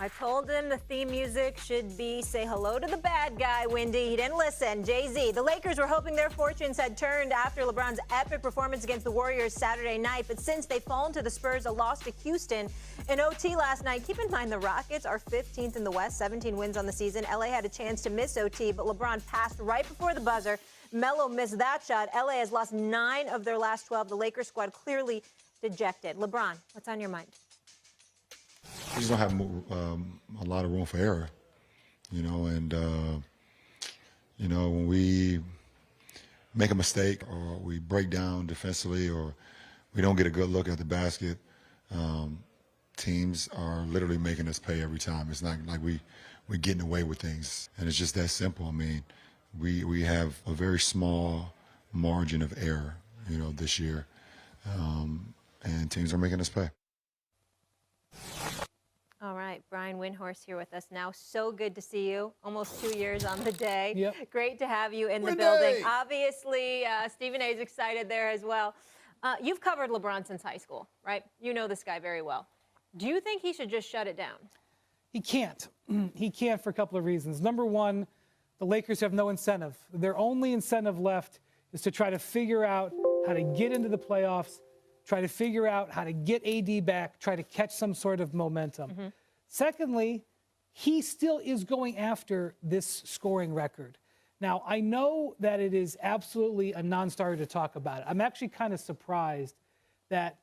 I told him the theme music should be "Say Hello to the Bad Guy," Wendy. He didn't listen. Jay-Z. The Lakers were hoping their fortunes had turned after LeBron's epic performance against the Warriors Saturday night, but since they've fallen to the Spurs, a loss to Houston in OT last night. Keep in mind the Rockets are 15th in the West, 17 wins on the season. LA had a chance to miss OT, but LeBron passed right before the buzzer. Melo missed that shot. LA has lost 9 of their last 12. The Lakers squad clearly dejected. LeBron, what's on your mind? We just don't have a lot of room for error, and when we make a mistake or we break down defensively or we don't get a good look at the basket, teams are literally making us pay every time. It's not like we're getting away with things, and it's just that simple. I mean, we have a very small margin of error, this year, and teams are making us pay. All right, Brian Windhorst here with us now. So good to see you. Almost 2 years on the day. Yep. Great to have you in the building. Obviously, Stephen A. is excited there as well. You've covered LeBron since high school, right? You know this guy very well. Do you think he should just shut it down? He can't. He can't for a couple of reasons. Number one, the Lakers have no incentive. Their only incentive left is to try to figure out how to get into the playoffs, try to figure out how to get AD back, try to catch some sort of momentum. Mm-hmm. Secondly, he still is going after this scoring record. Now, I know that it is absolutely a non-starter to talk about it. I'm actually kind of surprised that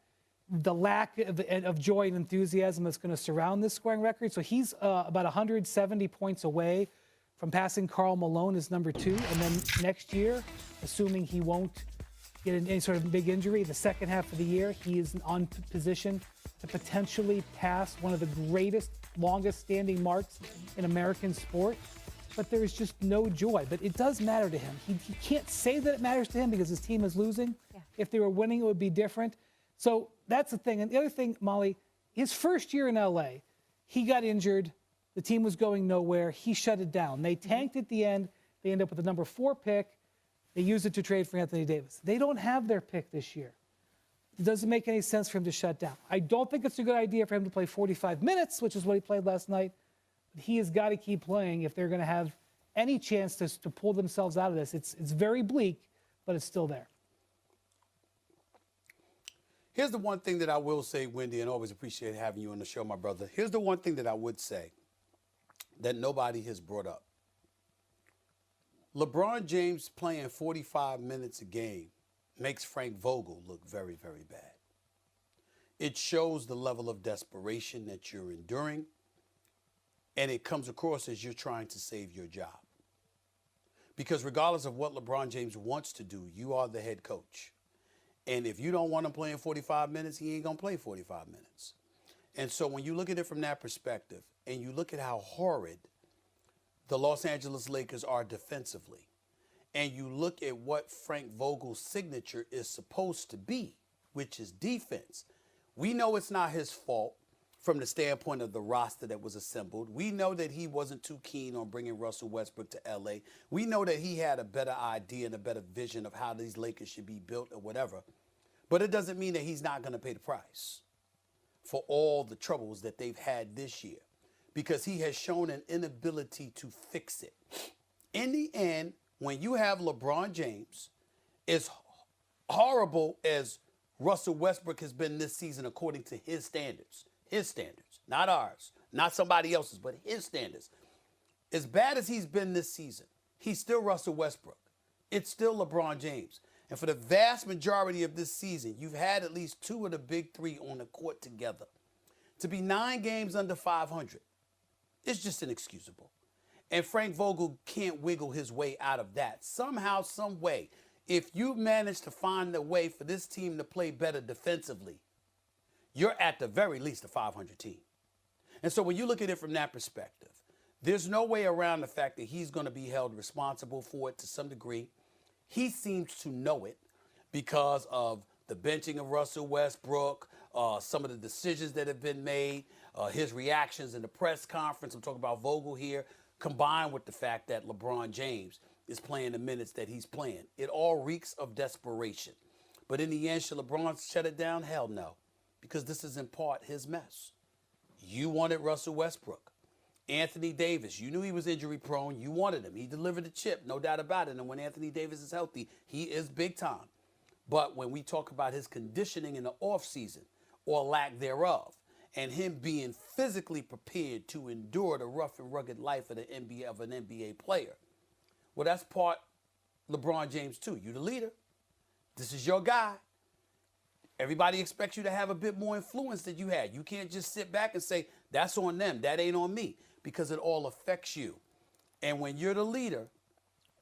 the lack of joy and enthusiasm that's going to surround this scoring record. So he's about 170 points away from passing Karl Malone as number 2. And then next year, assuming he won't get any sort of big injury, the second half of the year, he is on position to potentially pass one of the greatest, longest standing marks in American sport. But there is just no joy. But it does matter to him. He can't say that it matters to him because his team is losing. Yeah. If they were winning, it would be different. So that's the thing. And the other thing, Molly, his first year in LA, he got injured. The team was going nowhere. He shut it down. They tanked at the end. They end up with a number 4 pick. They used it to trade for Anthony Davis. They don't have their pick this year. It doesn't make any sense for him to shut down. I don't think it's a good idea for him to play 45 minutes, which is what he played last night. But he has got to keep playing if they're going to have any chance to pull themselves out of this. It's very bleak, but it's still there. Here's the one thing that I will say, Wendy, and always appreciate having you on the show, my brother. Here's the one thing that I would say that nobody has brought up. LeBron James playing 45 minutes a game makes Frank Vogel look very, very bad. It shows the level of desperation that you're enduring, and it comes across as you're trying to save your job. Because regardless of what LeBron James wants to do, you are the head coach. And if you don't want him playing 45 minutes, he ain't going to play 45 minutes. And so when you look at it from that perspective, and you look at how horrid the Los Angeles Lakers are defensively, and you look at what Frank Vogel's signature is supposed to be, which is defense, we know it's not his fault from the standpoint of the roster that was assembled. We know that he wasn't too keen on bringing Russell Westbrook to L.A. We know that he had a better idea and a better vision of how these Lakers should be built or whatever. But it doesn't mean that he's not going to pay the price for all the troubles that they've had this year, because he has shown an inability to fix it. In the end, when you have LeBron James, as horrible as Russell Westbrook has been this season according to his standards, not ours, not somebody else's, but his standards, as bad as he's been this season, he's still Russell Westbrook. It's still LeBron James. And for the vast majority of this season, you've had at least 2 of the big 3 on the court together. To be 9 games under 500, it's just inexcusable. And Frank Vogel can't wiggle his way out of that. Somehow, some way, if you manage to find a way for this team to play better defensively, you're at the very least a 500 team. And so when you look at it from that perspective, there's no way around the fact that he's going to be held responsible for it to some degree. He seems to know it because of the benching of Russell Westbrook, some of the decisions that have been made, his reactions in the press conference. I'm talking about Vogel here, combined with the fact that LeBron James is playing the minutes that he's playing. It all reeks of desperation. But in the end, should LeBron shut it down? Hell no, because this is in part his mess. You wanted Russell Westbrook. Anthony Davis, you knew he was injury prone. You wanted him. He delivered the chip, no doubt about it. And when Anthony Davis is healthy, he is big time. But when we talk about his conditioning in the offseason or lack thereof, and him being physically prepared to endure the rough and rugged life of an NBA player, well, that's part LeBron James too. You the leader. This is your guy. Everybody expects you to have a bit more influence than you had. You can't just sit back and say, that's on them, that ain't on me, because it all affects you. And when you're the leader,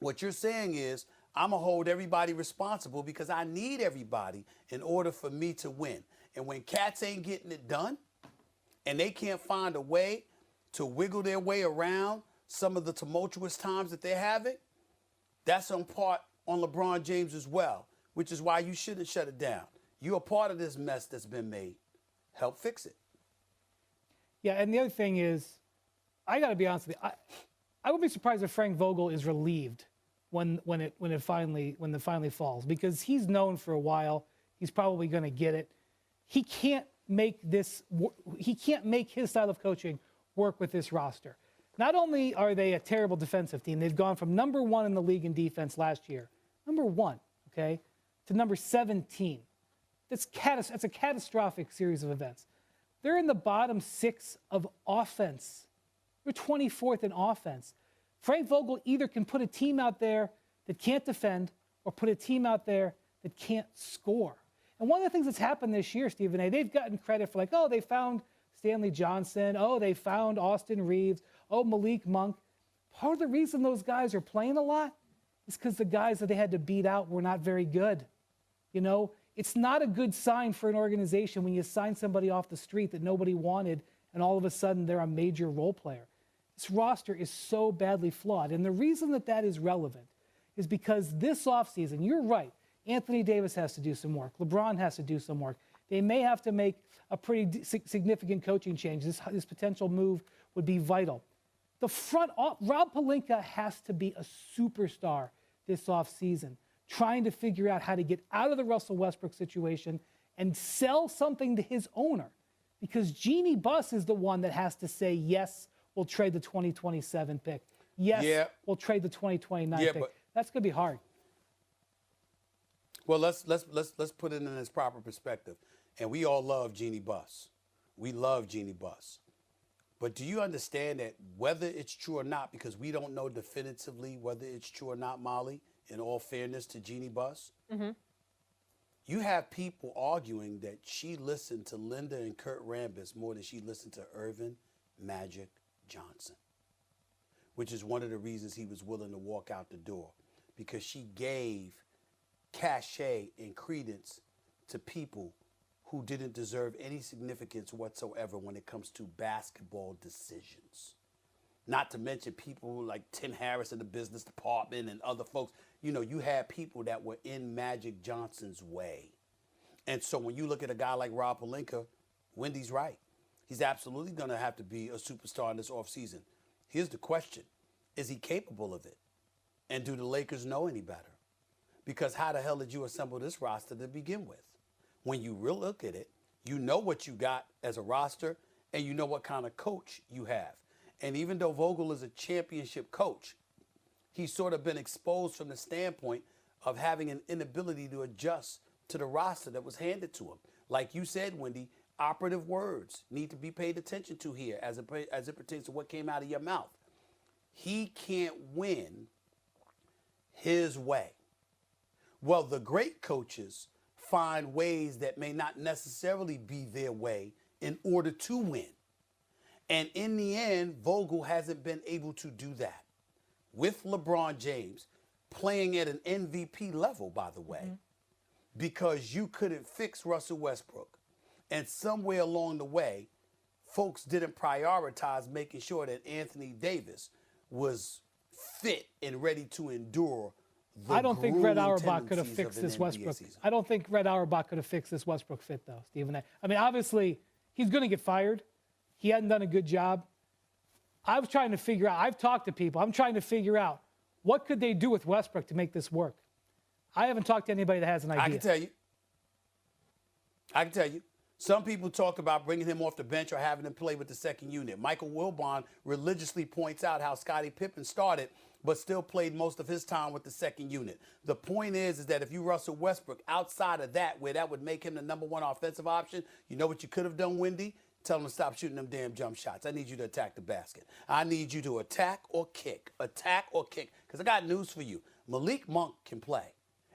what you're saying is, I'm going to hold everybody responsible because I need everybody in order for me to win. And when cats ain't getting it done and they can't find a way to wiggle their way around some of the tumultuous times that they're having, that's on part on LeBron James as well, which is why you shouldn't shut it down. You're a part of this mess that's been made. Help fix it. Yeah, and the other thing is, I got to be honest with you. I would be surprised if Frank Vogel is relieved when it finally falls, because he's known for a while he's probably going to get it. He can't make his style of coaching work with this roster. Not only are they a terrible defensive team, they've gone from number 1 in the league in defense last year, number 1, okay, to number 17. That's a catastrophic series of events. They're in the bottom 6 of offense. They're 24th in offense. Frank Vogel either can put a team out there that can't defend or put a team out there that can't score. And one of the things that's happened this year, Stephen A., they've gotten credit for, like, oh, they found Stanley Johnson. Oh, they found Austin Reeves. Oh, Malik Monk. Part of the reason those guys are playing a lot is because the guys that they had to beat out were not very good. You know, it's not a good sign for an organization when you sign somebody off the street that nobody wanted and all of a sudden they're a major role player. This roster is so badly flawed. And the reason that is relevant is because this offseason, you're right, Anthony Davis has to do some work. LeBron has to do some work. They may have to make a pretty significant coaching change. This potential move would be vital. The Rob Pelinka has to be a superstar this offseason, trying to figure out how to get out of the Russell Westbrook situation and sell something to his owner, because Jeannie Buss is the one that has to say, yes, we'll trade the 2027 pick. Yes, we'll trade the 2029 pick. That's going to be hard. Well, let's put it in its proper perspective. And we all love Jeannie Buss. We love Jeannie Buss. But do you understand that whether it's true or not, because we don't know definitively whether it's true or not, Molly, in all fairness to Jeannie Buss, you have people arguing that she listened to Linda and Kurt Rambis more than she listened to Irvin Magic Johnson, which is one of the reasons he was willing to walk out the door, because she gave cachet and credence to people who didn't deserve any significance whatsoever when it comes to basketball decisions. Not to mention people like Tim Harris in the business department and other folks. You know, you had people that were in Magic Johnson's way. And so when you look at a guy like Rob Pelinka, Wendy's right. He's absolutely going to have to be a superstar in this offseason. Here's the question. Is he capable of it? And do the Lakers know any better? Because how the hell did you assemble this roster to begin with? When you really look at it, you know what you got as a roster, and you know what kind of coach you have. And even though Vogel is a championship coach, he's sort of been exposed from the standpoint of having an inability to adjust to the roster that was handed to him. Like you said, Wendy, operative words need to be paid attention to here as it pertains to what came out of your mouth. He can't win his way. Well, the great coaches find ways that may not necessarily be their way in order to win. And in the end, Vogel hasn't been able to do that. With LeBron James playing at an MVP level, by the way, because you couldn't fix Russell Westbrook. And somewhere along the way, folks didn't prioritize making sure that Anthony Davis was fit and ready to endure the I don't think Red grueling Auerbach could have tendencies fixed of an this NBA Westbrook. season. I don't think Red Auerbach could have fixed this Westbrook fit, though, Stephen A. I mean, obviously, he's going to get fired. He hadn't done a good job. I was trying to figure out, I've talked to people, I'm trying to figure out what could they do with Westbrook to make this work. I haven't talked to anybody that has an idea. I can tell you. Some people talked about bringing him off the bench or having him play with the second unit. Michael Wilbon religiously points out how Scottie Pippen started but still played most of his time with the second unit. The point is that if you Russell Westbrook outside of that, where that would make him the #1 offensive option, you know what you could have done, Wendy? Tell him to stop shooting them damn jump shots. I need you to attack the basket. I need you to attack or kick. Attack or kick. Because I got news for you. Malik Monk can play.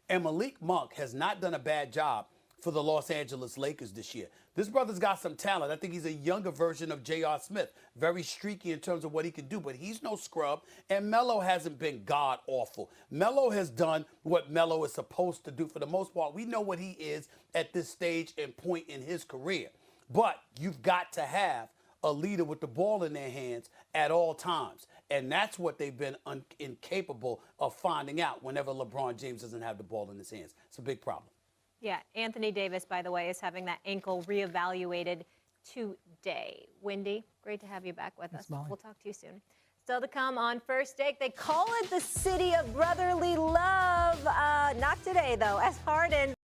And Malik Monk has not done a bad job for the Los Angeles Lakers this year. This brother's got some talent. I think he's a younger version of J.R. Smith. Very streaky in terms of what he can do, but he's no scrub. And Melo hasn't been god-awful. Melo has done what Melo is supposed to do for the most part. We know what he is at this stage and point in his career. But you've got to have a leader with the ball in their hands at all times. And that's what they've been incapable of finding out whenever LeBron James doesn't have the ball in his hands. It's a big problem. Yeah, Anthony Davis, by the way, is having that ankle reevaluated today. Wendy, great to have you back with us. Molly. We'll talk to you soon. Still to come on First Take, they call it the city of brotherly love. Not today, though, as Harden